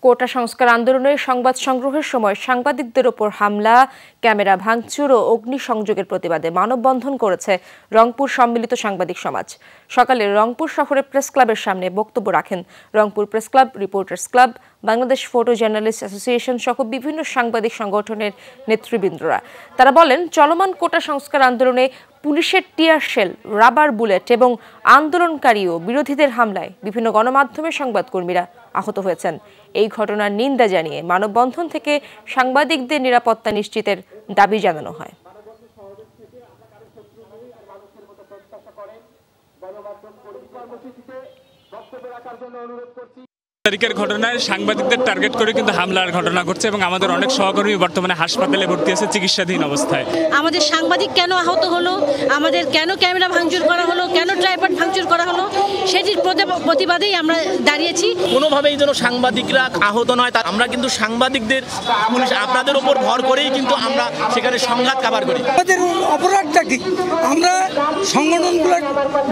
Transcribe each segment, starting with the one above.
কোটা সংস্কার আন্দোলনের সংবাদ সংগ্রহের সময় সাংবাদিকদের ওপর হামলা, ক্যামেরা ভাঙচুর ও অগ্নিসংযোগের প্রতিবাদে মানববন্ধন করেছে রংপুর সম্মিলিত সাংবাদিক সমাজ। সকালে রংপুর শহরে প্রেস ক্লাবের সামনে বক্তব্য রাখেন Rangpur press club, reporters club, Bangladesh photo journalist association সহ বিভিন্ন সাংবাদিক সংগঠনের নেতৃবৃন্দরা। তারা বলেন, চলমান কোটা সংস্কার আন্দোলনে পুলিশের টিয়ার শেল, রাবার বুলেট এবং আন্দোলনকারী ও বিরোধীদের হামলায় বিভিন্ন গণমাধ্যমের সংবাদকর্মীরা আহত হয়েছেন। এই ঘটনার নিন্দা জানিয়ে মানববন্ধন থেকে সাংবাদিকদের নিরাপত্তা নিশ্চিতের দাবি জানানো হয়। তারিখের ঘটনায় সাংবাদিকদের টার্গেট করে কিন্তু হামলার ঘটনা ঘটছে এবং আমাদের অনেক সহকর্মী বর্তমানে হাসপাতালে ভর্তি আছে চিকিৎসাধীন অবস্থায়। আমাদের সাংবাদিক কেন আহত হলো, আমাদের কেন ক্যামেরা ভাঙচুর করা হলো, কেন ট্রাইপড ভাঙচুর করা হলো, সেটির প্রতিবাদেই আমরা দাঁড়িয়েছি। কোনোভাবেই যেন সাংবাদিকরা আহত নয়, তা আমরা কিন্তু সাংবাদিকদের পুলিশ আপনাদের উপর ভর করেই কিন্তু আমরা সেখানে সংঘাত কাভার করি। আমাদের অপরাধটা কি? আমরা সংগঠনগুলো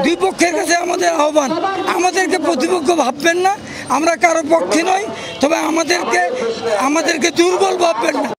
দুই পক্ষের কাছে আমাদের আহ্বান, আমাদেরকে প্রতিপক্ষ ভাববেন না, আমরা কারো পক্ষে নই, তবে আমাদেরকে দুর্বল ভাববেন না।